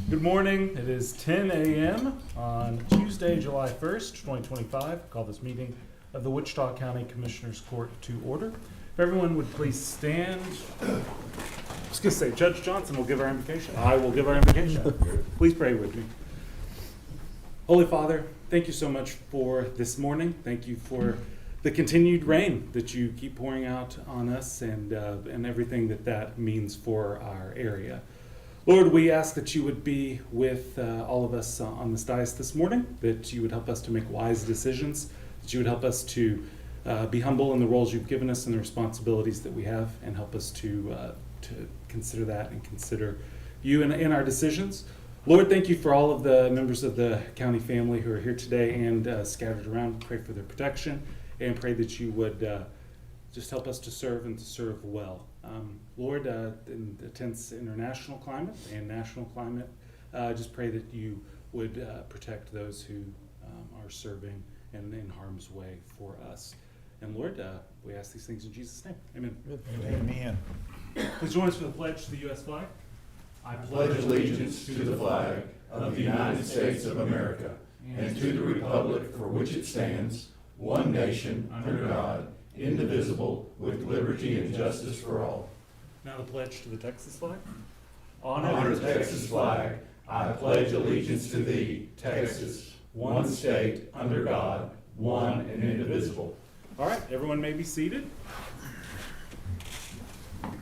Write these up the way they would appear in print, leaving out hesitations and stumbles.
Good morning. It is 10 a.m. on Tuesday, July 1st, 2025. Call this meeting of the Wichita County Commissioners Court to order. If everyone would please stand. I was going to say, Judge Johnson will give our invocation. I will give our invocation. Please pray with me. Holy Father, thank you so much for this morning. Thank you for the continued rain that you keep pouring out on us and everything that means for our area. Lord, we ask that you would be with all of us on this dais this morning, that you would help us to make wise decisions, that you would help us to be humble in the roles you've given us and the responsibilities that we have, and help us to consider that and consider you in our decisions. Lord, thank you for all of the members of the county family who are here today and scattered around. Pray for their protection and pray that you would just help us to serve and to serve well. Lord, in the tense international climate and national climate, just pray that you would protect those who are serving and in harm's way for us. And Lord, we ask these things in Jesus' name. Amen. Amen. Please join us for the pledge to the U.S. flag. I pledge allegiance to the flag of the United States of America and to the republic for which it stands, one nation, under God, indivisible, with liberty and justice for all. Now the pledge to the Texas flag. Honor the Texas flag. I pledge allegiance to thee, Texas, one state, under God, one and indivisible. All right, everyone may be seated.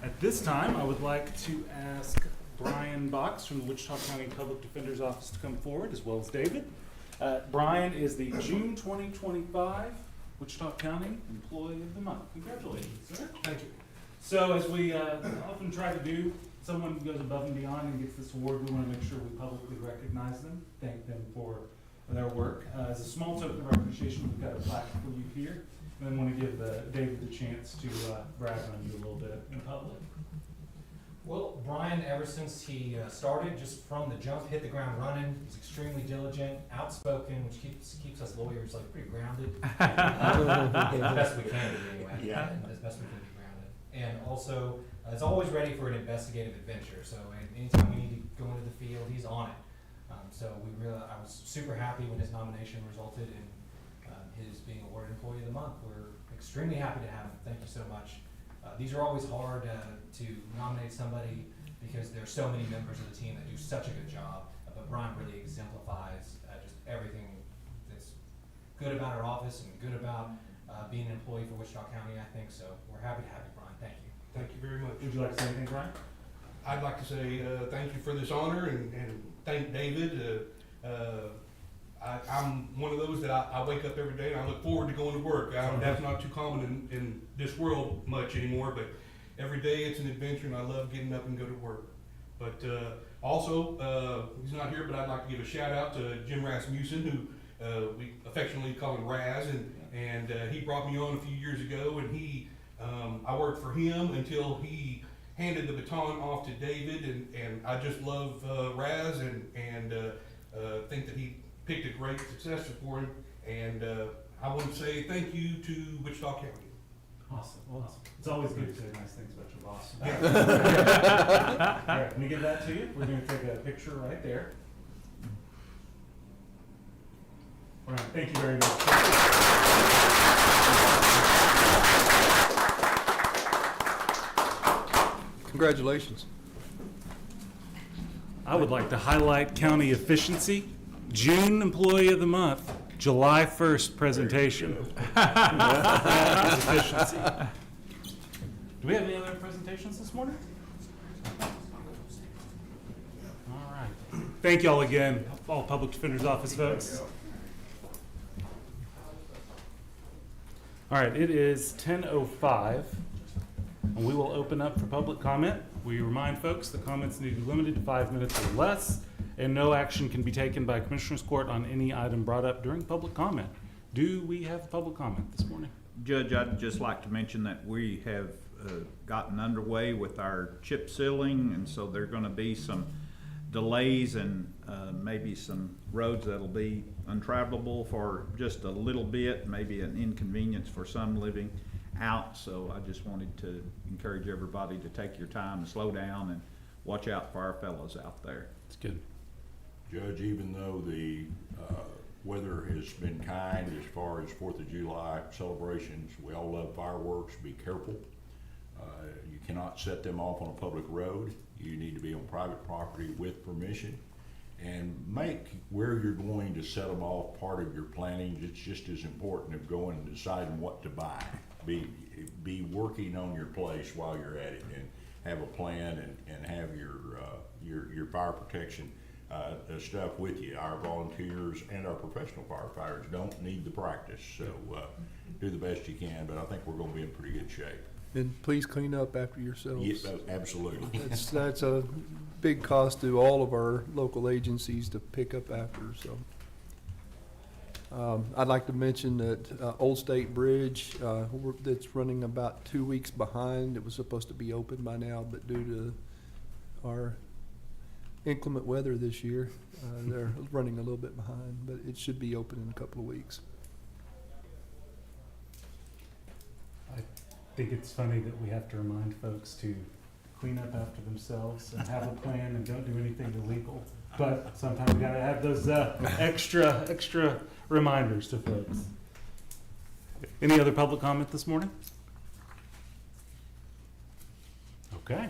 At this time, I would like to ask Brian Box from the Wichita County Public Defender's Office to come forward, as well as David. Brian is the June 2025 Wichita County Employee of the Month. Congratulations, sir. Thank you. So as we often try to do, someone who goes above and beyond and gets this award, we want to make sure we publicly recognize them, thank them for their work. As a small token of our appreciation, we've got a plaque for you here. And then want to give David the chance to brag on you a little bit in public. Well, Brian, ever since he started, just from the jump, hit the ground running. He's extremely diligent, outspoken, which keeps us lawyers like pretty grounded. As best we can be anyway. Yeah. As best we can be grounded. And also, is always ready for an investigative adventure. So anytime we need to go into the field, he's on it. I was super happy when his nomination resulted in his being awarded Employee of the Month. We're extremely happy to have him. Thank you so much. These are always hard to nominate somebody because there are so many members of the team that do such a good job, but Brian really exemplifies just everything that's good about our office and good about being an employee for Wichita County, I think. So we're happy to have you, Brian. Thank you. Thank you very much. Would you like to say anything, Brian? I'd like to say thank you for this honor and thank David. I'm one of those that I wake up every day and I look forward to going to work. That's not too common in this world much anymore, but every day it's an adventure and I love getting up and go to work. But also, he's not here, but I'd like to give a shout out to Jim Rasmussen, who we affectionately call him Raz, and he brought me on a few years ago, and I worked for him until he handed the baton off to David, and I just love Raz and think that he picked a great successor for him, and I want to say thank you to Wichita County. Awesome. It's always good to say nice things about your boss. All right, let me give that to you. We're going to take a picture right there. All right, thank you very much. Congratulations. I would like to highlight county efficiency. June Employee of the Month, July 1st presentation. Efficiency. Do we have any other presentations this morning? All right. Thank you all again, all Public Defender's Office folks. All right, it is 10:05, and we will open up for public comment. We remind folks that comments need to be limited to 5 minutes or less, and no action can be taken by Commissioners Court on any item brought up during public comment. Do we have public comment this morning? Judge, I'd just like to mention that we have gotten underway with our chip sealing, and so there are going to be some delays and maybe some roads that'll be untravelable for just a little bit, maybe an inconvenience for some living out. So I just wanted to encourage everybody to take your time and slow down and watch out for our fellows out there. It's good. Judge, even though the weather has been kind as far as 4th of July celebrations, we all love fireworks. Be careful. You cannot set them off on a public road. You need to be on private property with permission. And make where you're going to set them off part of your planning. It's just as important as going and deciding what to buy. Be working on your place while you're at it, and have a plan, and have your fire protection stuff with you. Our volunteers and our professional firefighters don't need the practice, so do the best you can, but I think we're gonna be in pretty good shape. And please clean up after yourselves. Yes, absolutely. That's a big cost to all of our local agencies to pick up after, so. I'd like to mention that Old State Bridge, that's running about 2 weeks behind. It was supposed to be open by now, but due to our inclement weather this year, they're running a little bit behind, but it should be open in a couple of weeks. I think it's funny that we have to remind folks to clean up after themselves and have a plan and don't do anything illegal. But sometimes we gotta have those extra reminders to folks. Any other public comment this morning? Okay.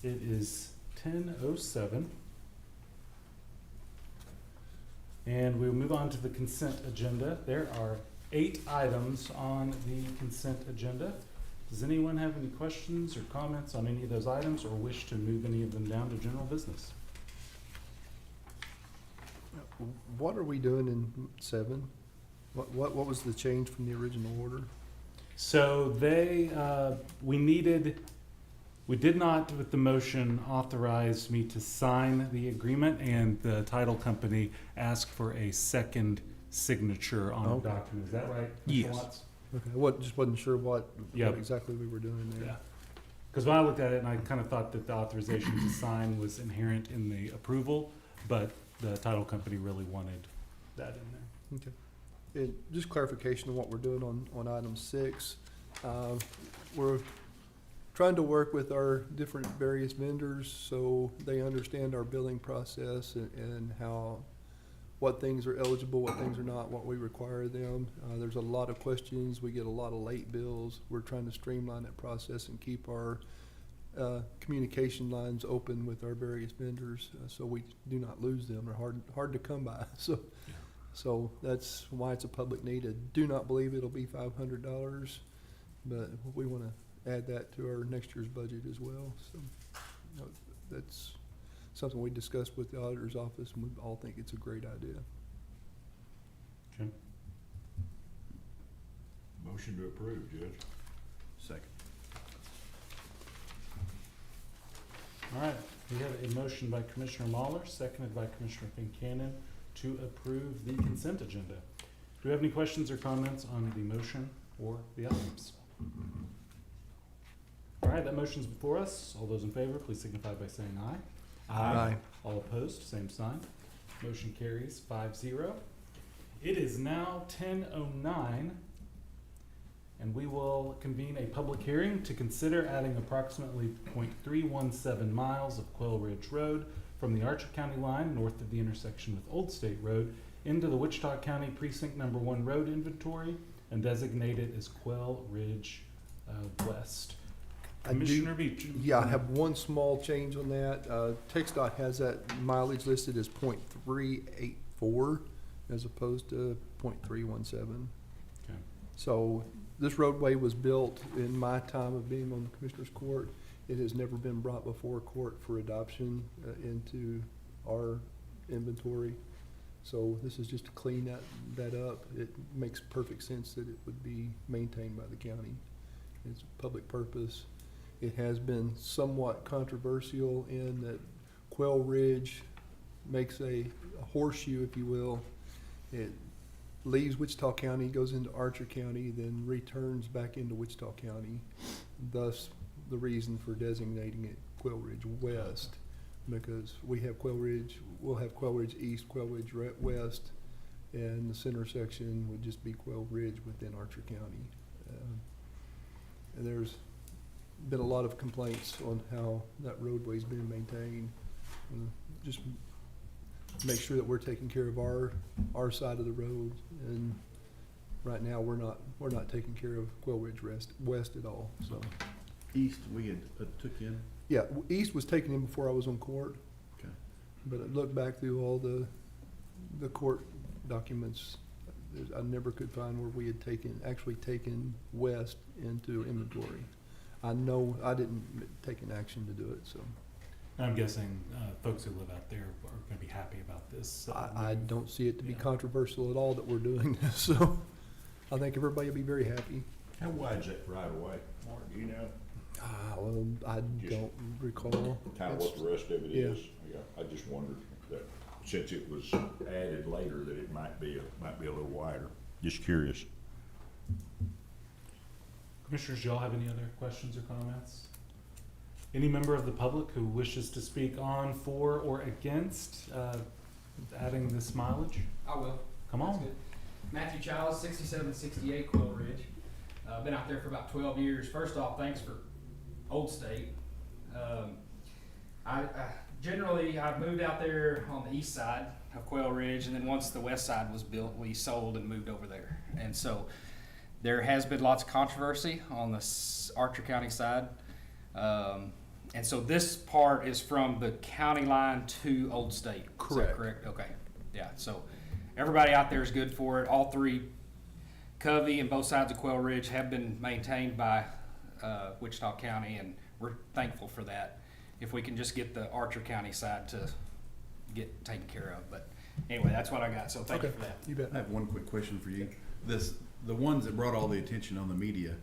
It is 10:07. And we'll move on to the consent agenda. There are 8 items on the consent agenda. Does anyone have any questions or comments on any of those items, or wish to move any of them down to general business? What are we doing in 7? What was the change from the original order? So we did not, with the motion, authorize me to sign the agreement, and the title company asked for a second signature on the Okay. document. Is that right, Mr. Yes. Watts? Okay, just wasn't sure what Yep. exactly we were doing there. Yeah. Because when I looked at it, and I kind of thought that the authorization to sign was inherent in the approval, but the title company really wanted that in there. Okay. And just clarification of what we're doing on item 6. We're trying to work with our different various vendors so they understand our billing process and what things are eligible, what things are not, what we require of them. There's a lot of questions. We get a lot of late bills. We're trying to streamline that process and keep our communication lines open with our various vendors, so we do not lose them. They're hard to come by. So that's why it's a public need. I do not believe it'll be $500, but we want to add that to our next year's budget as well. So that's something we discussed with the auditor's office, and we all think it's a great idea. Okay. Motion to approve, Judge. Second. All right, we have a motion by Commissioner Mahler, seconded by Commissioner Fincannon, to approve the consent agenda. Do we have any questions or comments on the motion or the items? All right, that motion's before us. All those in favor, please signify by saying aye. Aye. All opposed, same sign. Motion carries 5-0. It is now 10:09, and we will convene a public hearing to consider adding approximately .317 miles of Quail Ridge Road from the Archer County line north of the intersection with Old State Road into the Wichita County Precinct Number 1 road inventory and designate it as Quail Ridge West. Commissioner Beach. Yeah, I have one small change on that. TxDOT has that mileage listed as .384 as opposed to .317. Okay. So this roadway was built in my time of being on the Commissioner's Court. It has never been brought before court for adoption into our inventory. So this is just to clean that up. It makes perfect sense that it would be maintained by the county. It's a public purpose. It has been somewhat controversial in that Quail Ridge makes a horseshoe, if you will. It leaves Wichita County, goes into Archer County, then returns back into Wichita County. Thus, the reason for designating it Quail Ridge West, because we have Quail Ridge, we'll have Quail Ridge East, Quail Ridge West, and the center section would just be Quail Ridge within Archer County. And there's been a lot of complaints on how that roadway's been maintained. Just make sure that we're taking care of our side of the road. And right now, we're not taking care of Quail Ridge West at all, so. East, we had took in. Yeah, East was taken in before I was on court. Okay. But I looked back through all the court documents. I never could find where we had actually taken West into inventory. I know I didn't take an action to do it, so. I'm guessing folks who live out there are going to be happy about this. I don't see it to be Yeah. controversial at all that we're doing this, so I think everybody will be very happy. How wide's that right away, Mark, do you know? Well, I Just don't recall. Kind of what the rest of it Yeah. is? Yeah, I just wondered that since it was added later, that it might be a little wider. Just curious. Commissioners, do y'all have any other questions or comments? Any member of the public who wishes to speak on, for, or against adding this mileage? I will. Come That's on. good. Matthew Childs, 6768 Quill Ridge. Been out there for about 12 years. First off, thanks for Old State. I've moved out there on the east side of Quail Ridge, and then once the west side was built, we sold and moved over there. And so there has been lots of controversy on the Archer County side. And so this part is from the county line to Old State. Is Correct. that correct? Okay. Yeah. So everybody out there is good for it. All three, Covey and both sides of Quail Ridge, have been maintained by Wichita County, and we're thankful for that. If we can just get the Archer County side to get taken care of. But anyway, that's what I got. So thank you Okay. for that. You bet. I have one quick question for you. The ones that brought all the attention on the media,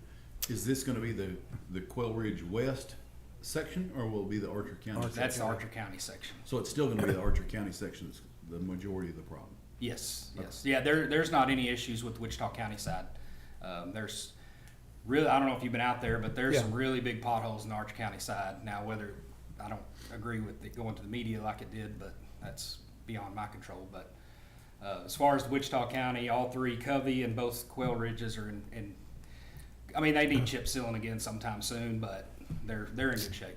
is this gonna be the Quail Ridge West section, or will it be the Archer County? Archer. section? That's the Archer County section. So it's still gonna be the Archer County section that's the majority of the problem? Yes, yes. Yeah, there's not any issues with the Wichita County side. There's really, I don't know if you've been out there, but there's Yeah. some really big potholes in the Archer County side. Now, whether, I don't agree with it going to the media like it did, but that's beyond my control. But as far as Wichita County, all three, Covey and both Quail Ridges are in I mean, they need chip sealing again sometime soon, but they're in good shape.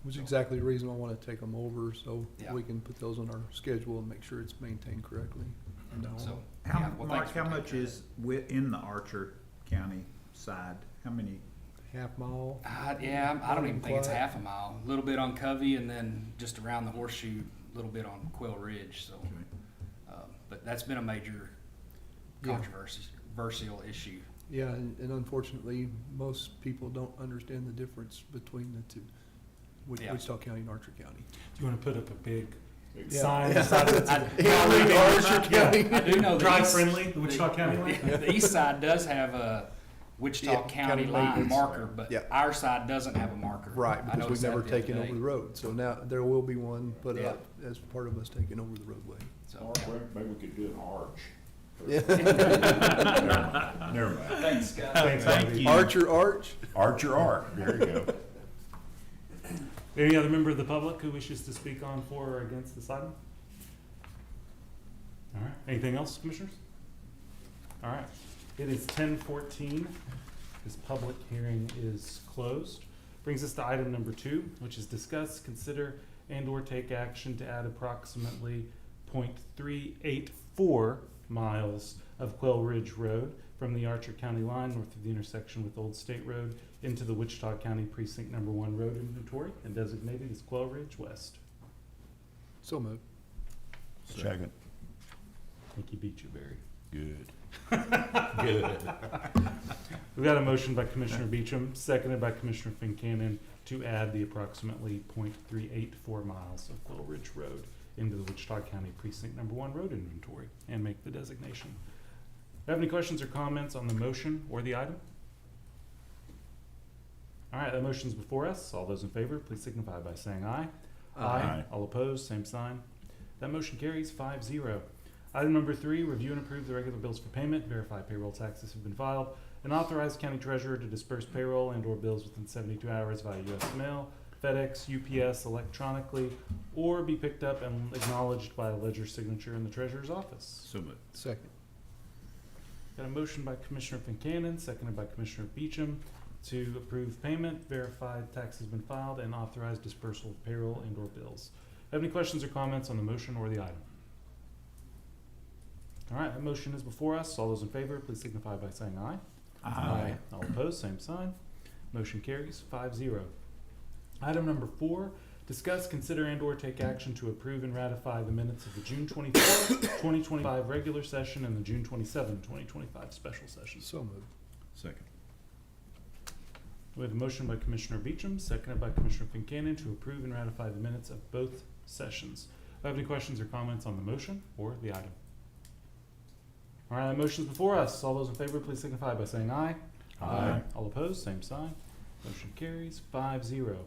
Which is exactly the reason I want to take them over, so Yeah. we can put those on our schedule and make sure it's maintained correctly. from now on. So, How, yeah, well, Mark, thanks for how taking much care of is in the Archer County side? How many? Half mile. Yeah, I don't even think it's Quiet. half a mile. A little bit on Covey, and then just around the horseshoe, a little bit on Quail Ridge. So, but that's been a major Yeah. controversial issue. Yeah, and unfortunately, most people don't understand the difference between the two, Yeah. Wichita County and Archer County. Do you want to put up a big Yeah. sign Yeah. beside it? Archer County. I do know the Drive east- friendly, the Wichita County line? The east side does have a Wichita Yeah, County county line line. marker, but Yeah. our side doesn't have a marker. Right, I because we've noticed that never the other taken day. over the road, so now there will be one put Yeah. up as part of us taking over the roadway. So, Or maybe we could do an arch. Yeah. Never mind. thanks, Scott. Thanks, Thank Bobby. you. Archer Arch. Archer arc, there you go. Any other member of the public who wishes to speak on, for, or against this item? All right, anything else, commissioners? All right, it is 10:14. This public hearing is closed. Brings us to item number 2, which is discuss, consider, and/or take action to add approximately .384 miles of Quail Ridge Road from the Archer County line north of the intersection with Old State Road into the Wichita County Precinct Number 1 road inventory and designated as Quail Ridge West. So moved. Second. I think you beat you, Barry. Good. Good. We've got a motion by Commissioner Beecham, seconded by Commissioner Fincannon, to add the approximately .384 miles of Quail Ridge Road into the Wichita County Precinct Number 1 road inventory and make the designation. Have any questions or comments on the motion or the item? All right, that motion's before us. All those in favor, please signify by saying aye. Aye. All opposed, same sign. That motion carries 5-0. Item number 3, review and approve the regular bills for payment, verify payroll taxes have been filed, and authorize county treasurer to disperse payroll and/or bills within 72 hours via U.S. mail, FedEx, UPS, electronically, or be picked up and acknowledged by a ledger signature in the treasurer's office. So moved. Second. Got a motion by Commissioner Fincannon, seconded by Commissioner Beecham, to approve payment, verify tax has been filed, and authorize dispersal of payroll and/or bills. Have any questions or comments on the motion or the item? All right, that motion is before us. All those in favor, please signify by saying aye. Aye. All opposed, same sign. Motion carries 5-0. Item number 4, discuss, consider, and/or take action to approve and ratify the minutes of the June 24, 2025 regular session and the June 27, 2025 special session. So moved. Second. We have a motion by Commissioner Beecham, seconded by Commissioner Kincannon to approve and ratify the minutes of both sessions. Do I have any questions or comments on the motion or the item? All right, that motion is before us. All those in favor, please signify by saying aye. Aye. All opposed, same sign. Motion carries 5-0.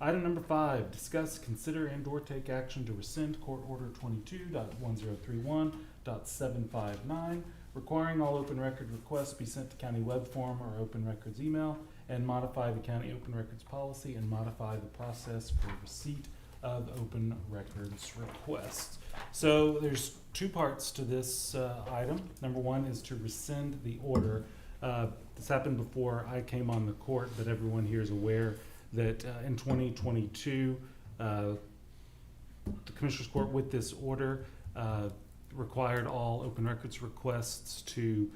Item number 5, discuss, consider, and/or take action to rescind Court Order 22.1031.759, requiring all open record requests be sent to county web form or open records email, and modify the county open records policy and modify the process for receipt of open records requests. So there's 2 parts to this item. Number 1 is to rescind the order. This happened before I came on the court, but everyone here is aware that in 2022, the Commissioners Court with this order required all open records requests to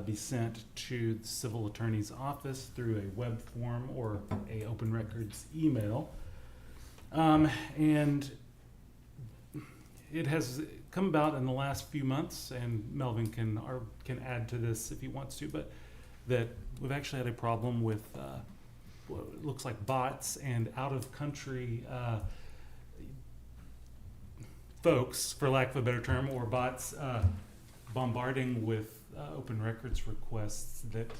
be sent to the civil attorney's office through a web form or a open records email. And it has come about in the last few months, and Melvin can add to this if he wants to, but that we've actually had a problem with what looks like bots and out-of-country folks, for lack of a better term, or bots bombarding with open records requests that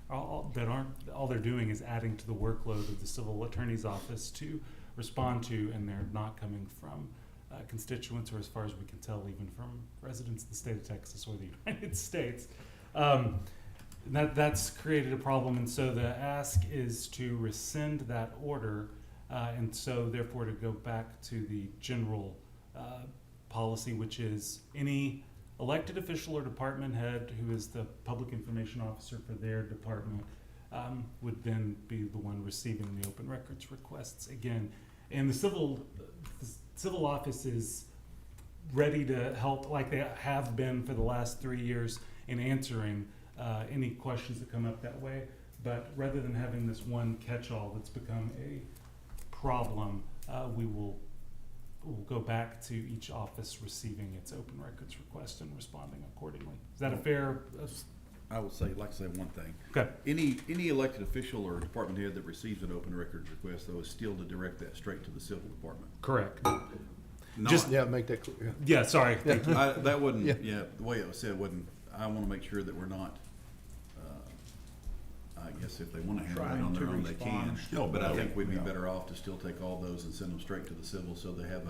all they're doing is adding to the workload of the civil attorney's office to respond to, and they're not coming from constituents, or as far as we can tell, even from residents of the state of Texas or the United States. That's created a problem, and so the ask is to rescind that order, and so therefore to go back to the general policy, which is any elected official or department head who is the public information officer for their department would then be the one receiving the open records requests again. And the civil office is ready to help, like they have been for the last 3 years, in answering any questions that come up that way. But rather than having this one catch-all that's become a problem, we'll go back to each office receiving its open records request and responding accordingly. Is that a fair? I will say, like to say one thing. Okay. Any elected official or department head that receives an open records request, though, is still to direct that straight to the civil department. Correct. Not- Just- Yeah, make that clear. Yeah, sorry. Thank you. that wouldn't, Yeah. yeah, the way it was said wouldn't, I want to make sure that we're not, I guess if they want to handle it Trying on their to own, they can. respond. But I think we'd be better off to still take all those and send them straight to the civil, so they have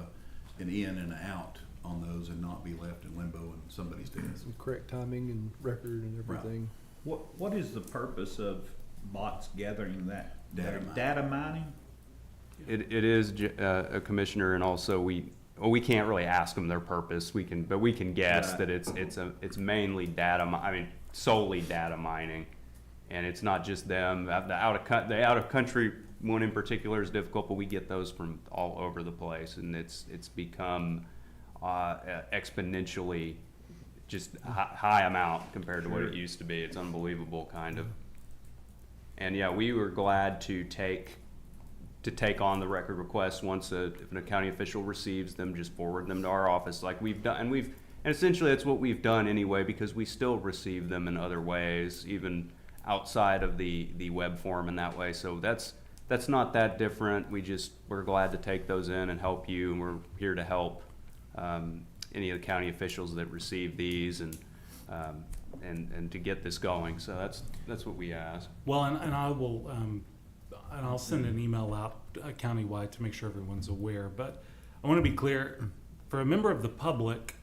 an in and an out on those and not be left in limbo in somebody's desk. Some correct timing and record and everything. What is the purpose of bots gathering that? Data mining. Data mining? It is, Commissioner, and also we can't really ask them their purpose. We can guess Right. that it's mainly solely data mining, and it's not just them. The out of country one in particular is difficult, but we get those from all over the place, and it's become exponentially just high amount compared to what it used to be. It's unbelievable, kind of. And yeah, we were glad to take on the record requests once if a county official receives them, just forward them to our office like we've done. And essentially that's what we've done anyway, because we still receive them in other ways, even outside of the web form in that way. So that's not that different. We're glad to take those in and help you, and we're here to help any of the county officials that receive these and to get this going. So that's what we ask. Well, and I will, and I'll send an email out countywide to make sure everyone's aware. But I want to be clear, for a member of the public,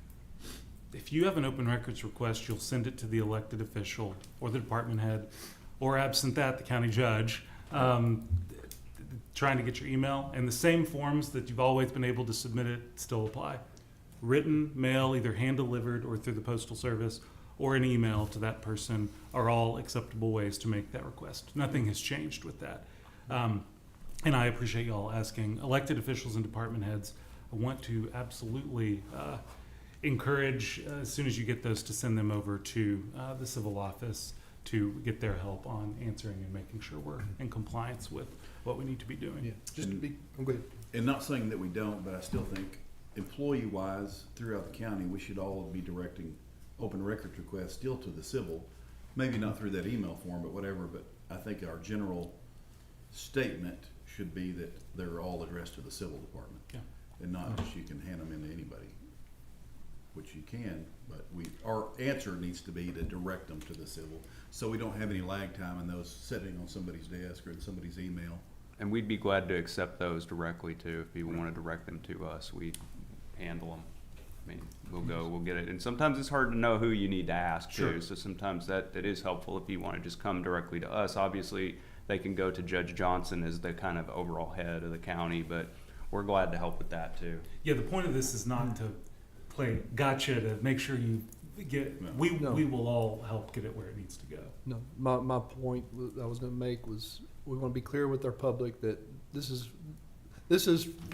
if you have an open records request, you'll send it to the elected official or the department head, or absent that, the county judge, trying to get your email. And the same forms that you've always been able to submit it still apply. Written, mail, either hand-delivered or through the postal service, or an email to that person are all acceptable ways to make that request. Nothing has changed with that. and I appreciate y'all asking, elected officials and department heads, I want to absolutely encourage, as soon as you get those, to send them over to the civil office to get their help on answering and making sure we're in compliance with what we need to be doing. Yeah, just to be, I'm good. And not saying that we don't, but I still think employee-wise, throughout the county, we should all be directing open records requests still to the civil. Maybe not through that email form, but whatever, but I think our general statement should be that they're all addressed to the civil department. Yeah. And not just you can hand them into anybody, which you can, but our answer needs to be to direct them to the civil, so we don't have any lag time in those sitting on somebody's desk or in somebody's email. And we'd be glad to accept those directly too. If you want to direct them to us, we handle them. I mean, we'll get it. And sometimes it's hard to know who you need to ask Sure. too. So sometimes that is helpful if you want to just come directly to us. Obviously, they can go to Judge Johnson as the kind of overall head of the county, but we're glad to help with that too. Yeah, the point of this is not to play gotcha, to make sure you get, we will all help get it where it needs to go. No, my point I was gonna make was, we wanna be clear with our public that this is,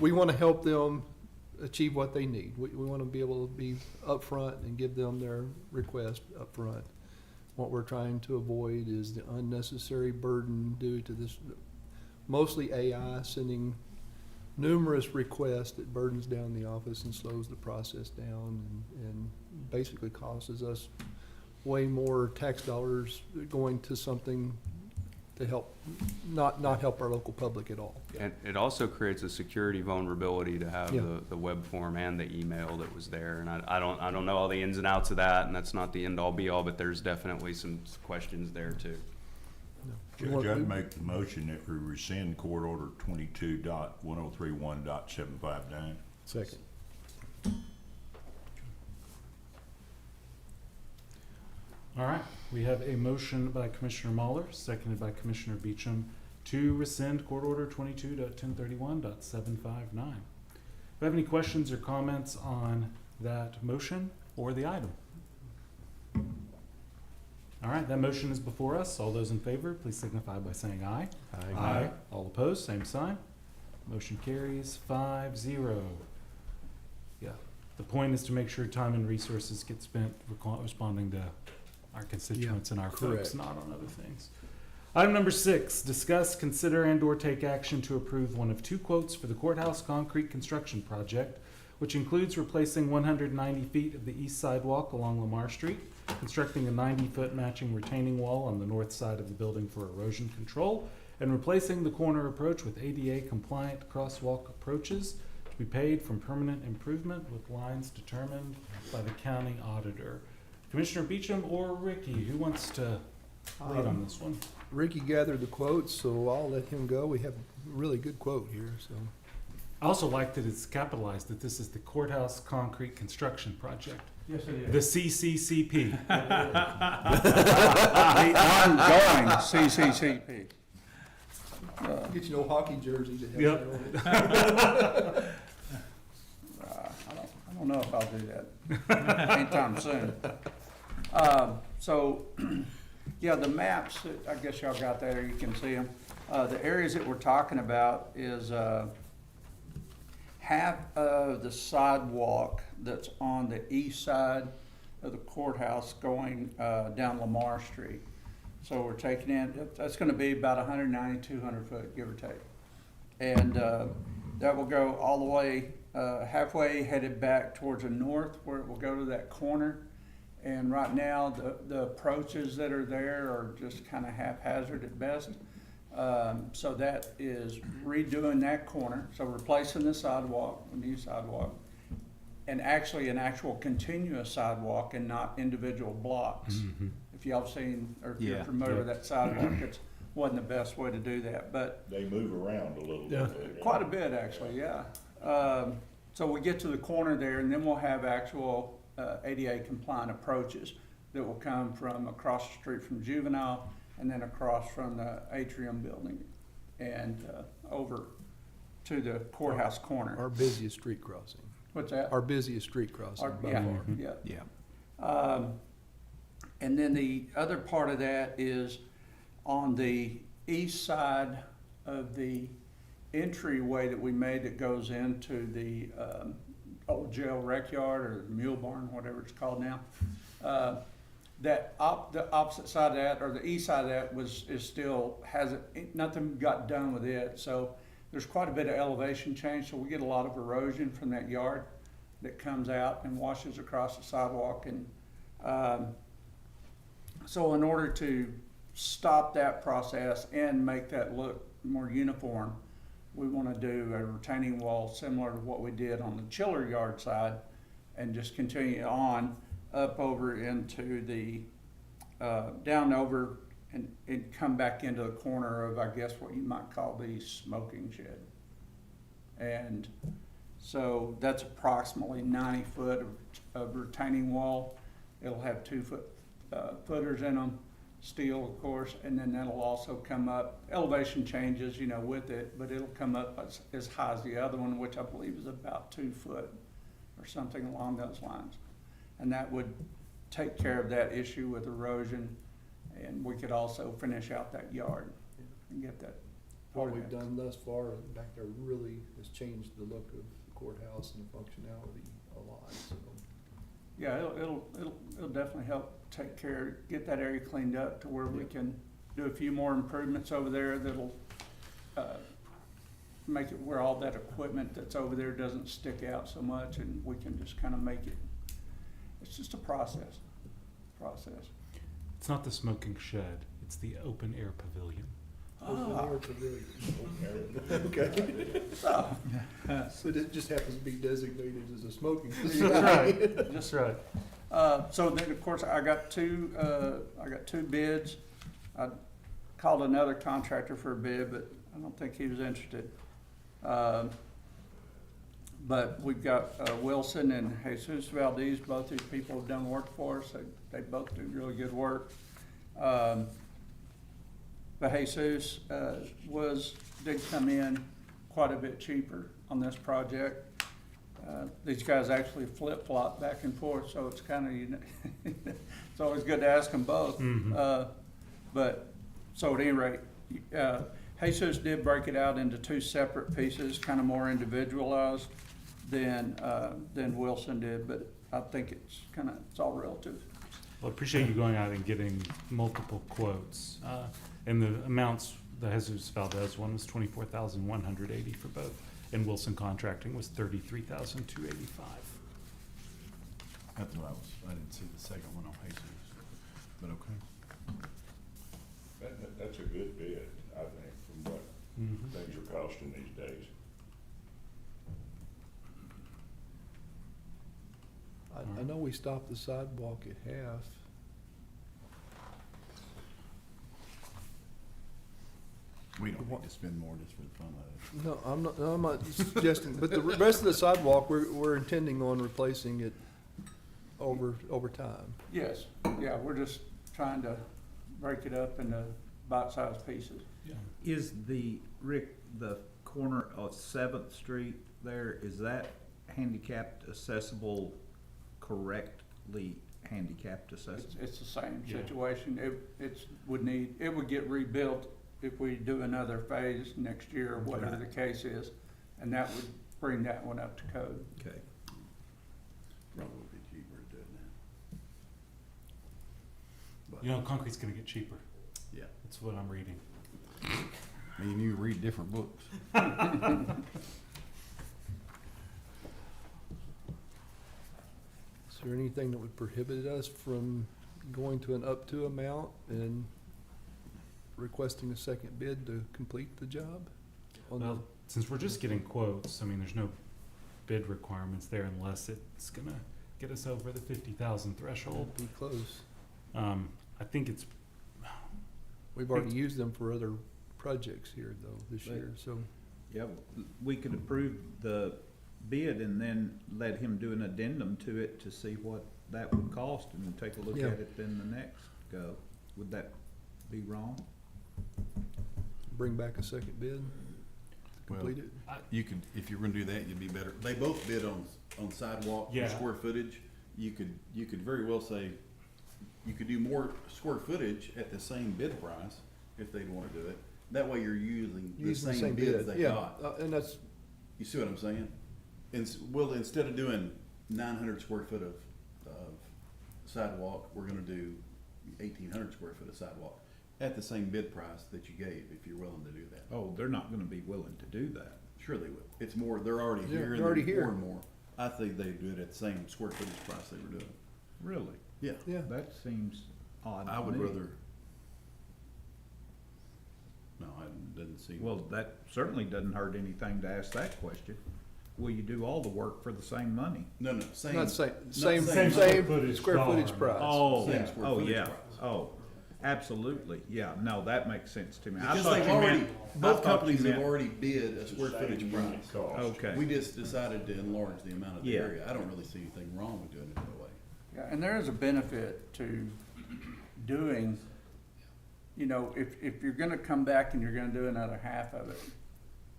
we wanna help them achieve what they need. We wanna be able to be upfront and give them their request upfront. What we're trying to avoid is the unnecessary burden due to this, mostly AI sending numerous requests that burdens down the office and slows the process down and basically causes us way more tax dollars going to something to help, not help our local public at all. And it also creates a security vulnerability to have Yeah. the web form and the email that was there. And I don't know all the ins and outs of that, and that's not the end all be all, but there's definitely some questions there too. Judge, I'd make the motion that we rescind court order 22.1031.759. Second. All right, we have a motion by Commissioner Mahler, seconded by Commissioner Beecham, to rescind court order 22.1031.759. Do you have any questions or comments on that motion or the item? All right, that motion is before us. All those in favor, please signify by saying aye. Aye. All opposed, same sign. Motion carries 5-0. Yeah, the point is to make sure time and resources get spent responding to our constituents and our folks, correct. not on other things. Item number 6, discuss, consider, and/or take action to approve one of 2 quotes for the courthouse concrete construction project, which includes replacing 190 feet of the east sidewalk along Lamar Street, constructing a 90-foot matching retaining wall on the north side of the building for erosion control, and replacing the corner approach with ADA-compliant crosswalk approaches to be paid from permanent improvement with lines determined by the county auditor. Commissioner Beecham or Ricky, who wants to lead on this one? Ricky gathered the quotes, so I'll let him go. We have a really good quote here, so. I also like that it's capitalized, that this is the courthouse concrete construction project. Yes, it The CCCP. Ongoing CCCP. Get you no hockey jerseys that have Yep. that on it. I don't know if I'll do that anytime soon. So, yeah, the maps, I guess y'all got that, or you can see them. The areas that we're talking about is half of the sidewalk that's on the east side of the courthouse going down Lamar Street. So we're taking in, that's gonna be about 190, 200 foot, give or take. And that will go all the way, halfway headed back towards the north, where it will go to that corner. And right now, the approaches that are there are just kind of haphazard at best. So that is redoing that corner, so replacing the sidewalk, a new sidewalk, and actually an actual continuous sidewalk and not individual blocks. Mhm. If y'all have seen, or if you're Yeah. familiar with that sidewalk, it wasn't the best way to do that, but They move around a little Yeah. bit. quite a bit, actually, yeah. So we get to the corner there, and then we'll have actual ADA compliant approaches that will come from across the street from Juvenile, and then across from the atrium building, and over to the courthouse corner. Our busiest street crossing. What's that? Our busiest street crossing by Yeah, far. yeah. Yeah. And then the other part of that is on the east side of the entryway that we made that goes into the old jail rec yard or the mule barn, whatever it's called now. The opposite side of that, or the east side of that, is still nothing got done with it. So there's quite a bit of elevation change. So we get a lot of erosion from that yard that comes out and washes across the sidewalk. And so in order to stop that process and make that look more uniform, we want to do a retaining wall similar to what we did on the chiller yard side, and just continue on up over into the, down over and come back into the corner of, I guess, what you might call the smoking shed. And so that's approximately 90 foot of retaining wall. It'll have 2 foot footers in them, steel, of course, and then that'll also come up, elevation changes, you know, with it, but it'll come up as high as the other one, which I believe is about 2 foot or something along those lines. And that would take care of that issue with erosion, and we could also finish out that yard and get that. What we've done thus far back there really has changed the look of the courthouse and the functionality a lot, so. Yeah, it'll definitely help take care, get that area cleaned up to where we can do a few more improvements over there that'll make it where all that equipment that's over there doesn't stick out so much, and we can just kind of make it, it's just a process. It's not the smoking shed, it's the open air pavilion. Open air pavilion. Okay. So, So it just happens to be designated as a smoking. That's right, that's right. so then, of course, I got two bids. I called another contractor for a bid, but I don't think he was interested. But we've got Wilson and Jesus Valdez. Both these people have done work for us. They both do really good work. But Jesus did come in quite a bit cheaper on this project. These guys actually flip-flop back and forth, so it's kind of, you know, it's always good to ask them both. Mhm. But, so at any rate, Jesus did break it out into 2 separate pieces, kind of more individualized than Wilson did, but I think it's all relative. Well, I appreciate you going out and getting multiple quotes. And the amounts, the Jesus Valdez one was $24,180 for both, and Wilson Contracting was $33,285. That's what I didn't see the second one on Jesus, but okay. That's a good bid, I think, from what Mhm. things are costing these days. I know we stopped the sidewalk at half. We don't need to spend more just for the fun of it. No, I'm not suggesting, but the rest of the sidewalk, we're intending on replacing it over time. Yes, yeah, we're just trying to break it up into bite-sized pieces. Yeah. Is the corner of 7th Street there, is that handicapped accessible, correctly handicapped accessible? It's the same Yeah. situation. It would get rebuilt if we do another phase next year or whatever the case is, and that would bring that one up to code. Okay. Probably be cheaper to do it now. You know, concrete's gonna get cheaper. Yeah. That's what I'm reading. I mean, you read different books. Is there anything that would prohibit us from going to an up to amount and requesting a second bid to complete the job? Well, since we're just getting quotes, I mean, there's no bid requirements there unless it's gonna get us over the 50,000 threshold. Be close. I think it's, We've already used them for other projects here though this But- year, so. Yeah, we could approve the bid and then let him do an addendum to it to see what that would cost and take a look Yeah. at it then the next go. Would that be wrong? Bring back a second bid, to Well, complete it. You could, if you're gonna do that, you'd be better. They both bid on sidewalk Yeah. for square footage. You could very well say, you could do more square footage at the same bid price if they'd wanna do it. That way you're using the Using same bids they Yeah, got. and that's, You see what I'm saying? Well, instead of doing 900 square foot of sidewalk, we're gonna do 1,800 square foot of sidewalk at the same bid price that you gave, if you're willing to do that. Oh, they're not gonna be willing to do that. Sure they would. It's more, they're already Yeah, here. they're already there's here. More and more. I think they'd do it at the same square footage price they were doing. Really? Yeah. yeah. That seems odd I to would me. rather. No, it doesn't seem. Well, that certainly doesn't hurt anything to ask that question. Will you do all the work for the same money? No, same. Not same, not same, same same square footage square dollar footage amount. price. Oh, Same square oh, footage yeah, price. oh, absolutely, yeah, no, that makes sense to me. I Because thought they've you already, meant- I both thought you companies have meant- already bid a square footage price. Okay. We just decided to enlarge the amount of the Yeah. area. I don't really see anything wrong with doing it that way. Yeah, and there is a benefit to doing, you know, if you're gonna come back and you're gonna do another half of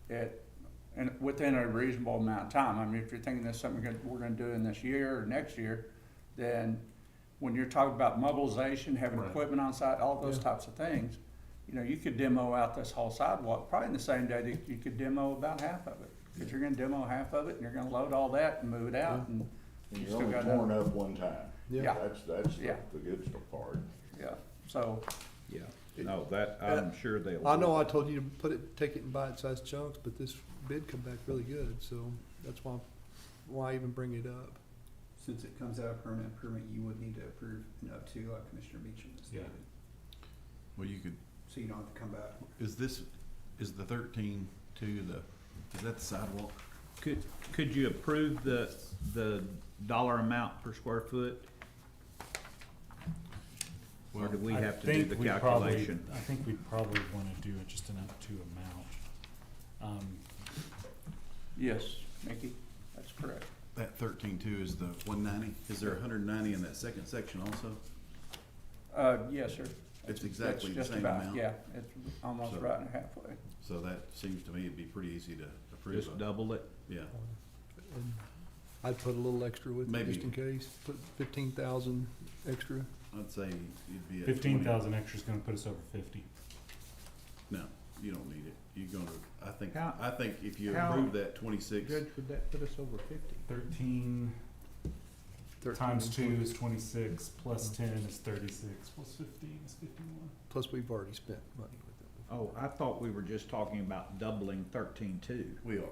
it, and within a reasonable amount of time, I mean, if you're thinking that's something we're gonna do in this year or next year, then when you're talking about mobilization, having Right. equipment on site, all those Yeah. types of things, you know, you could demo out this whole sidewalk, probably in the same day that you could demo about half of it. Cause you're gonna demo half of it, and you're gonna load all that and move it out, and And you you're still only got torn that, up one time. Yeah. That's Yeah. the good part. yeah, so, Yeah, no, that, I'm sure they'll. I do know it. I told you to take it in bite-sized chunks, but this bid come back really good, so that's why even bring it up. Since it comes out of permanent permit, you would need to approve and up to Commissioner Beecham has Yeah. stated. Well, you could, So you don't have to come back. is the 13.2 is that the sidewalk? Could you approve the dollar amount per square foot? Or do we I have to do think the we probably- calculation? I think we'd probably wanna do it just an up to amount. yes, Mickey, that's correct. That 13.2 is the 190? Is there 190 in that second section also? Yes, sir. It's exactly the That's just same about- amount? Yeah, it's almost So- right in halfway. So that seems to me it'd be pretty easy to approve Just of. double it? Yeah. And I'd put a little extra with it, Maybe. just in case, put 15,000 extra. I'd say you'd be at 15,000 extra is gonna put us over 50. No, you don't need it. You're gonna, I think How- if you how- approve that 26, Judge, would that put us over 50? 13 times 2 13. is 26, plus 10 is 36, plus 15 is 51. Plus, we've already spent money with it. Oh, I thought we were just talking about doubling 13.2. we are.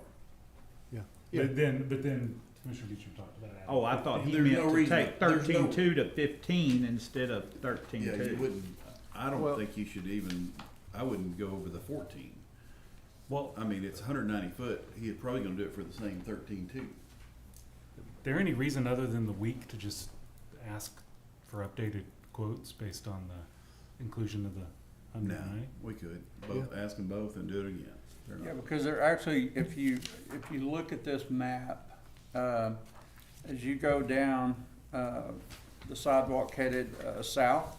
Yeah. But then Commissioner Beecham talked about adding. Oh, I thought he There's meant no to reason- take there's no- 13.2 to 15 instead of Yeah, 13.2. you wouldn't, I don't Well- think you should even, I wouldn't go over the 14. Well, I mean, it's 190 foot. He's probably gonna do it for the same 13.2. there any reason other than the week to just ask for updated quotes based on the inclusion of the No, 190? we could, ask them both and do it again. They're Yeah, not- because they're actually, if you look at this map, as you go down, the sidewalk headed, south,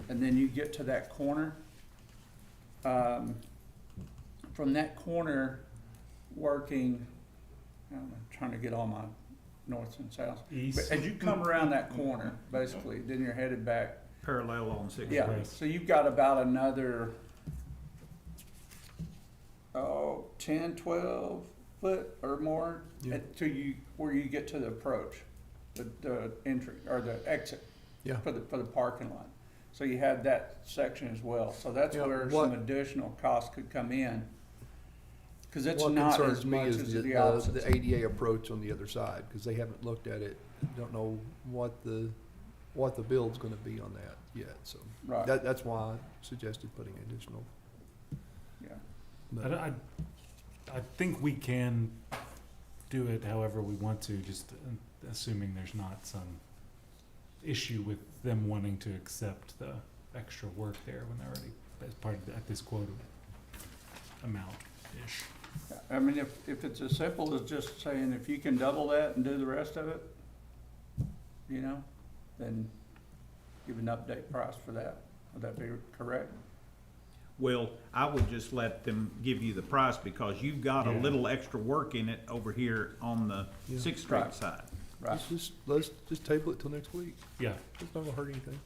and then you get to that corner, from that corner, working, I'm trying to get all my norths and souths. East. But as you come around that corner, basically, then you're headed back. Parallel on 6th Yeah, Right. so you've got about another, 10, 12 foot or more Yeah. where you get to the approach, the entry, or the exit Yeah. for the parking lot. So you have that section as well. So that's Yeah, where what- some additional costs could come in. Cause it's What not concerns as me much is as the the opposite. the ADA approach on the other side, because they haven't looked at it, don't know what the build's gonna be on that yet, so. Right, That's why I suggested putting additional. yeah. But I think we can do it however we want to, just assuming there's not some issue with them wanting to accept the extra work there when they're already as part of at this quota amount-ish. I mean, if it's as simple as just saying, if you can double that and do the rest of it, you know, then give an update price for that. Would that be correct? Well, I would just let them give you the price because you've got a Yeah. little extra work in it over here on the Yeah. 6th Street Right. side. Right. let's just table it till next week. Yeah, It's not gonna hurt anything.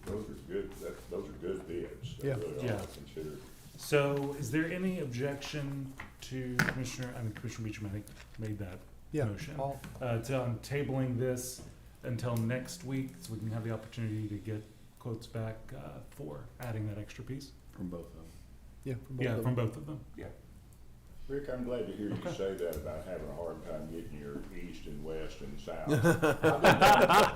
Those are good, those are good bids. They Yeah. really Yeah. are considered. So is there any objection to Commissioner Beecham, I think, made that Yeah, motion, I'll- to tabling this until next week so we can have the opportunity to get quotes back for adding that extra piece? From both of them. yeah, from both Yeah, of from them. both of them. Rick, I'm glad to hear you Okay. say that about having a hard time getting your east and west and south.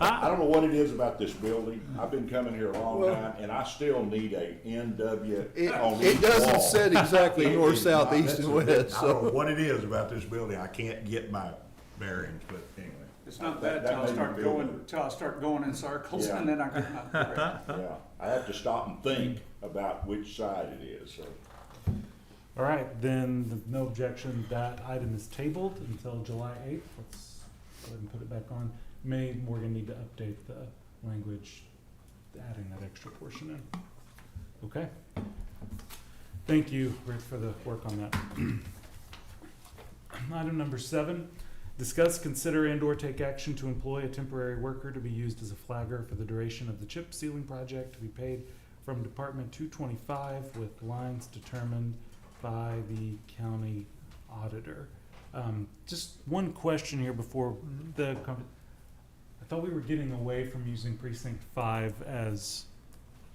I don't know what it is about this building. I've been coming here a long Well- time, and I still need a NW It, on it each doesn't wall. set exactly It north, is south, not- east, that's and a- west, I don't know so. what it is about this building. I can't get my bearings, but anyway. It's not That- bad that till I made me start feel going, better. till I start going in circles Yeah. and then I get my correct. Yeah, I have to stop and think about which side it is, so. All right, then, no objection, that item is tabled until July 8th. Let's go ahead and put it back on. May Morgan need to update the language, adding that extra portion in. Okay? Thank you, Rick, for the work on that. Item number 7, discuss, consider, and/or take action to employ a temporary worker to be used as a flagger for the duration of the chip sealing project to be paid from Department 225 with lines determined by the county auditor. Just one question here before the, I thought we were getting away from using precinct 5 as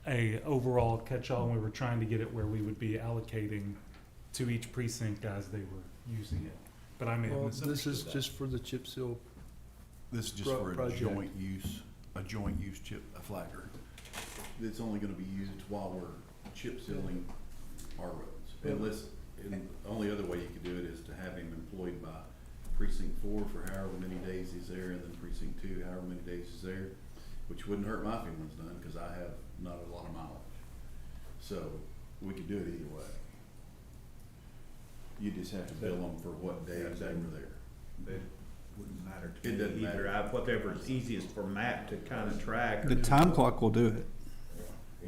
a overall catch-all, and we were trying to get it where we would be allocating to each precinct as they were using it. But I may have Well, this misunderstood is that. just for the chip seal. This is just for a Project. joint use chip, a flagger. It's only gonna be used while we're chip sealing our roads. Unless, and the only other way you could do it is to have him employed by precinct 4 for however many days he's there, and then precinct 2, however many days he's there, which wouldn't hurt my feelings none, cause I have not a lot of mileage. So, we could do it either way. You just have to bill them for what days they were there. It wouldn't matter It to doesn't me either. matter. Whatever's easiest for Matt to kind of track. The time clock will do it.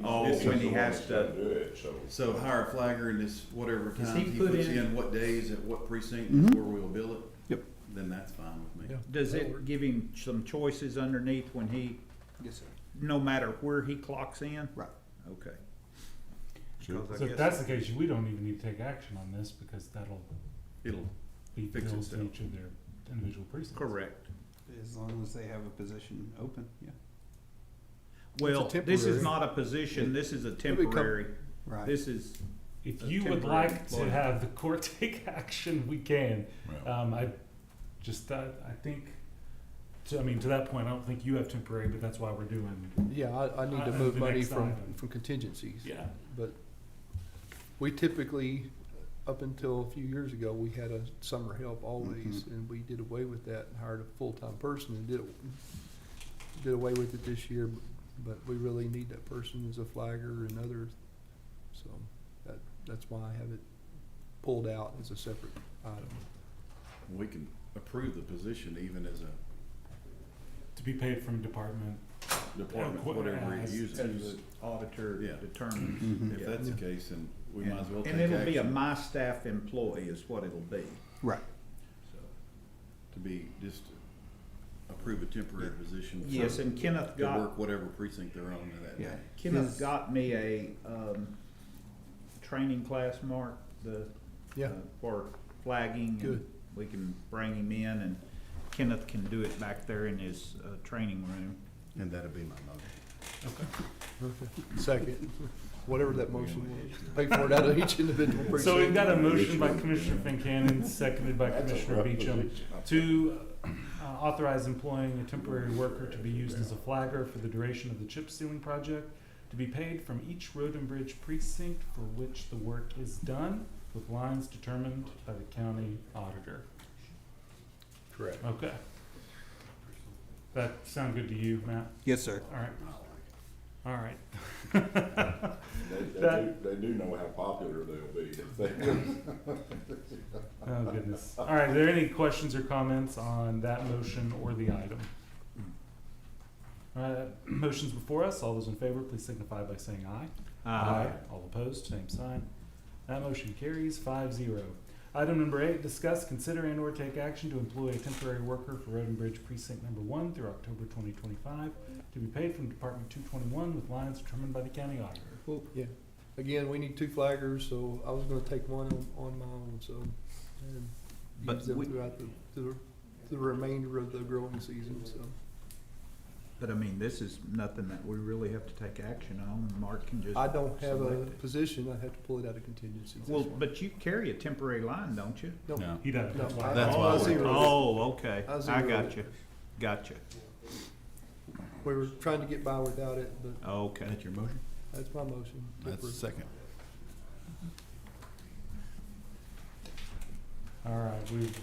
Oh, He's when the he one has that's gonna to- do it, so. So hire a flagger and this, whatever Does time he he put puts in- in, what days, at what precinct, Mhm. where we'll bill it. Yep. Then that's fine with me. Yeah. Does that'll it work. give him some choices underneath when he, Yes, sir. no matter where he clocks in? Right. Okay. Sure. 'Cause I So if guess- that's the case, we don't even need to take action on this because that'll It'll, be Fix billed to itself. each of their individual precincts. Correct. As long as they have a position open, yeah. Well, this temporary. is not a position, this is a become- temporary, Right. this is, If A you would temporary like to employee. have the court take action, we can. Well, I just, I think, to that point, I don't think you have temporary, but that's why we're doing, Yeah, I need to The move money next from, item. from contingencies. yeah. But we typically, up until a few years ago, we had a summer help always, and we did away with that and hired a full-time person and did away with it this year, but we really need that person as a flagger and others. So that's why I have it pulled out as a separate item. we can approve the position even as a To be paid from department. department, Yeah, whatever as- he as uses. the auditor Yeah. determines. Mhm. If that's the case, then we might as well take And action. it'll be a my staff employee is what it'll be, Right. so. To be, just approve a temporary position. for- Yes, and Kenneth To got, work whatever precinct they're on that Yeah. day. Kenneth His- got me a, training class, Mark, Yeah, for flagging. and Good. We can bring him in and Kenneth can do it back there in his, training room. And that'd be my motion. okay. Second, whatever that motion was, pay for it out of each individual precinct. So we've got a motion by Commissioner Fincannon, seconded by That's a Commissioner rough Beecham, position. to authorize employing a temporary worker to be used as a flagger for the duration of the chip sealing project, to be paid from each road and bridge precinct for which the work is done, with lines determined by the county auditor. Correct. Okay. That sound good to you, Matt? Yes, sir. All right. All right. They do know how popular they'll be if they. Oh, goodness. All right, are there any questions or comments on that motion or the item? All right, motion's before us. All those in favor, please signify by saying aye. All opposed, same sign. That motion carries 5-0. Item number 8, discuss, consider, and/or take action to employ a temporary worker for Road and Bridge Precinct Number 1 through October 2025 to be paid from Department 221 with lines determined by the county auditor. Yeah. again, we need 2 flaggers, so I was gonna take one on my own, so, and But use them we- throughout the remainder of the growing season, so. But I mean, this is nothing that we really have to take action on, Mark can just. I don't have a select it. position, I have to pull it out of contingency. Well, but you carry a temporary line, don't you? Nope. No. He does. No, That's why. That's Oh, why we're- Oh, okay, I I zeroed got it. you, gotcha, We were trying to get by without it, but okay. That's your motion? that's my motion. That's the second. All right, we've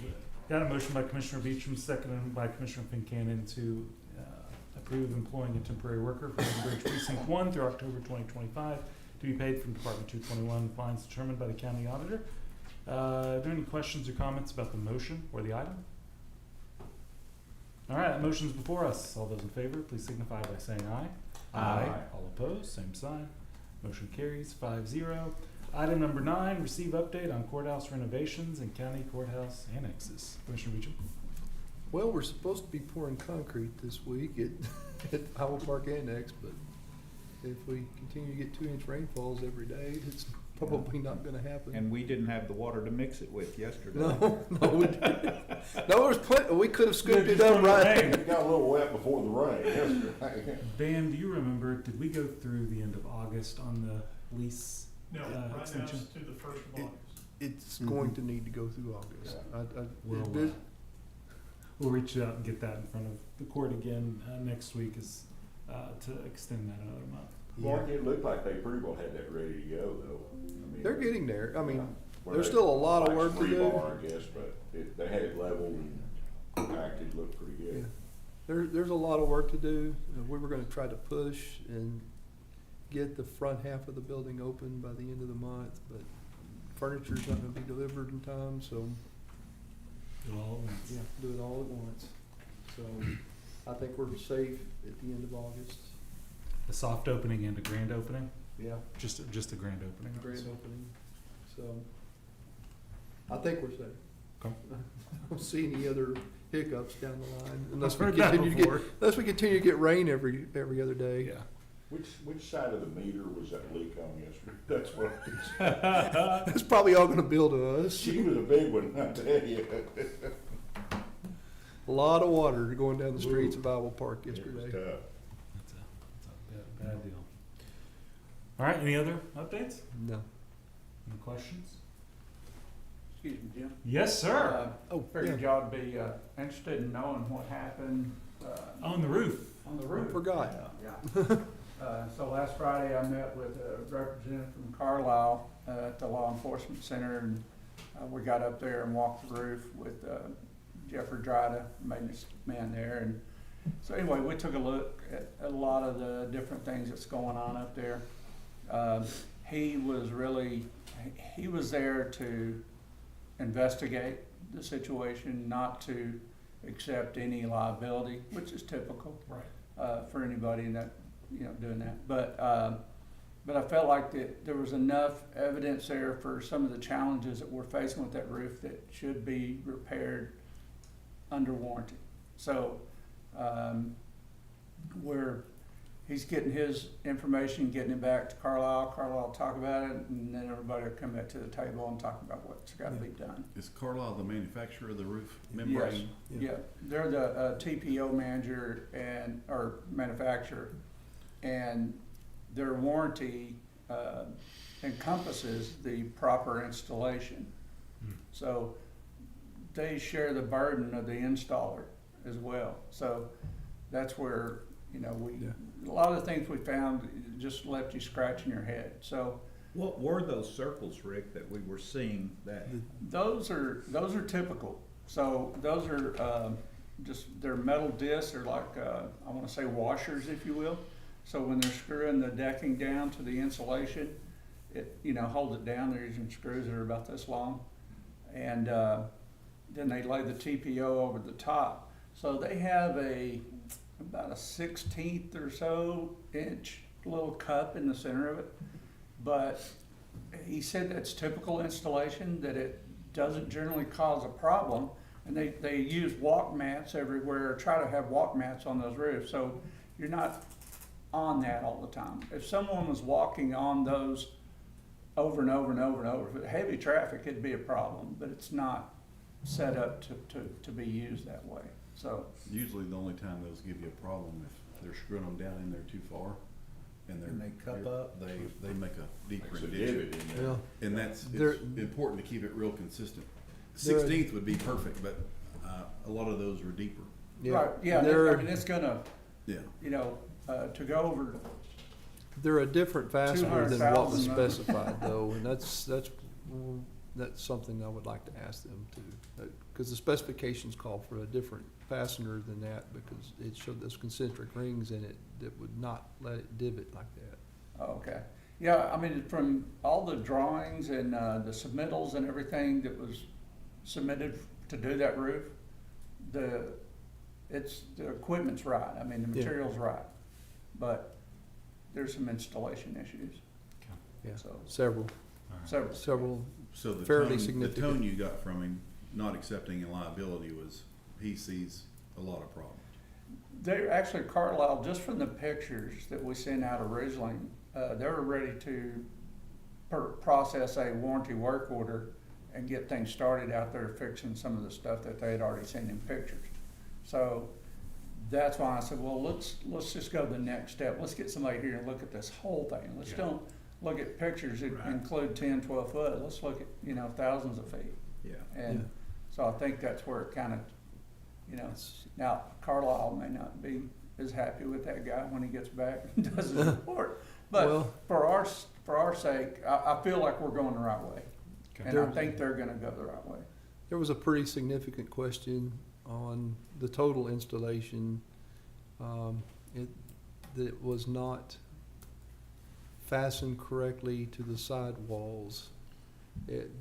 got a motion by Commissioner Beecham, seconded by Commissioner Fincannon to approve employing a temporary worker for Road and Bridge Precinct 1 through October 2025 to be paid from Department 221, fines determined by the county auditor. Are there any questions or comments about the motion or the item? All right, that motion's before us. All those in favor, please signify by saying aye. Aye. All opposed, same sign. Motion carries 5-0. Item number 9, receive update on courthouse renovations and county courthouse annexes. Commissioner Beecham. Well, we're supposed to be pouring concrete this week at Iowa Park Annex, but if we continue to get 2-inch rainfalls every day, it's probably not gonna happen. And we didn't have the water to mix it with yesterday. No, we didn't. No, there was plenty, we could have scooped it up right. It got a little wet before the rain yesterday. Bam, do you remember, did we go through the end of August on the lease extension? to the 1st of August. It's going to need to go through August. We'll, we'll reach out and get that in front of the court again next week is to extend that another month. Mark, it looked like they pretty well had that ready to go, though. I mean, They're getting there. I mean, well, there's they- still a lot of like work some to do. rebar, I guess, but they had it leveled and compacted, looked pretty Yeah. good. There's a lot of work to do. We were gonna try to push and get the front half of the building open by the end of the month, but furniture's not gonna be delivered in time, so, Do it all at once. yeah, do it all at once. So, I think we're safe at the end of August. A soft opening and a grand opening? Yeah. Just a grand opening. Grand opening, so, I think we're safe. Okay. I don't see any other hiccups down the line, unless I've we heard that continue to get, before. unless we continue to get rain every other day. Yeah. Which side of the meter was that leak on yesterday? That's what, It's probably all gonna bill to us. she was a big one, I tell you. A lot of water going down the streets of Iowa Park It was yesterday. tough. That's a bad deal. All right, any other updates? No. Any questions? Excuse me, Jim. Yes, sir. Oh, Figured y'all would be interested in knowing what happened On the roof. on the I roof. forgot. Yeah. So last Friday, I met with a representative from Carlisle at the Law Enforcement Center, and we got up there and walked the roof with Jeffrey Dryda, maintenance man there. And so anyway, we took a look at a lot of the different things that's going on up there. He was there to investigate the situation, not to accept any liability, which is typical. Right. For anybody that, doing that. But I felt like that there was enough evidence there for some of the challenges that we're facing with that roof that should be repaired under warranty. So, he's getting his information, getting it back to Carlisle. Carlisle will talk about it, and then everybody will come back to the table and talk about what's gotta be done. Is Carlisle the manufacturer of the roof membrane? Yeah, they're the TPO manager or manufacturer, and their warranty encompasses the proper installation. So they share the burden of the installer as well. So that's where, a lot of the things we found just left you scratching your head. So What were those circles, Rick, that we were seeing that? those are typical. So those are they're metal discs, they're like I want to say washers, if you will. So when they're screwing the decking down to the insulation, it holds it down. They're using screws that are about this long, and then they lay the TPO over the top. So they have about a 1/16 or so inch little cup in the center of it. But he said that's typical installation, that it doesn't generally cause a problem. And they use walk mats everywhere, try to have walk mats on those roofs, so you're not on that all the time. If someone was walking on those over and over and over and over. If heavy traffic, it'd be a problem, but it's not set up to be used that way, so. Usually the only time those give you a problem if they're screwing them down in there too far and And they cup up. They make a deeper Makes a indentation. divot in there. Yeah, And that's, There- it's important to keep it real consistent. There are- 16th would be perfect, but, a lot of those are deeper. Right, yeah, There I are- mean, it's gonna, Yeah. you know, to go over, They're a different fastener than what was 200,000, specified though, and that's something I would like to ask them to. Because the specifications call for a different fastener than that, because it showed those concentric rings in it that would not let it divot like that. oh, okay. Yeah, I mean, from all the drawings and, the submittals and everything that was submitted to do that roof, the equipment's right, I mean, the Yeah. material's right, but there's some installation issues, Yeah, so, several. several. So the Fairly tone, the significant. tone you got from him, not accepting a liability, was he sees a lot of problems. They actually, Carlisle, just from the pictures that we sent out originally, they were ready to process a warranty work order and get things started out there fixing some of the stuff that they had already seen in pictures. So that's why I said, well, let's just go the next step. Let's get somebody here and look at this whole thing. Let's don't look at pictures that Right. include 10, 12 foot. Let's look at, you know, thousands of feet. Yeah. And Yeah. so I think that's where it kind of, you know, now Carlisle may not be as happy with that guy when he gets back and does his report. But Well- for our sake, I feel like we're going the right way. Okay. And I think they're gonna go the right way. There was a pretty significant question on the total installation. That was not fastened correctly to the side walls.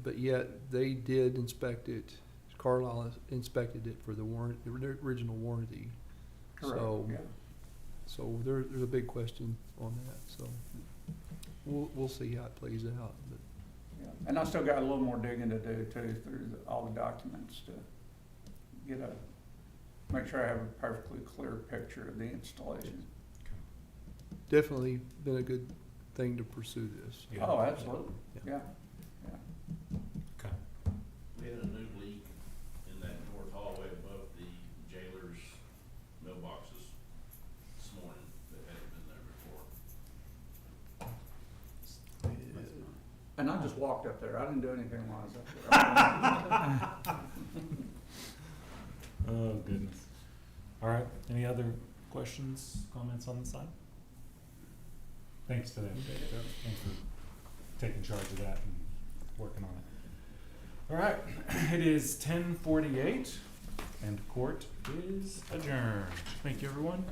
But yet they did inspect it, Carlisle inspected it for the original warranty. Correct, So- yeah. So there's a big question on that, so we'll see how it plays out, but. Yeah. And I still got a little more digging to do too, through all the documents to make sure I have a perfectly clear picture of the installation. Definitely been a good thing to pursue this. Yeah. Oh, absolutely, yeah, yeah. Okay. We had a new leak in that north hallway above the jailer's mailboxes this morning that hadn't been there before. And I just walked up there, I didn't do anything while I was up there. Oh, goodness. All right, any other questions, comments on the side? Thanks for that, Dave. Thanks for taking charge of that and working on it. All right, it is 10:48 and court is adjourned. Thank you, everyone.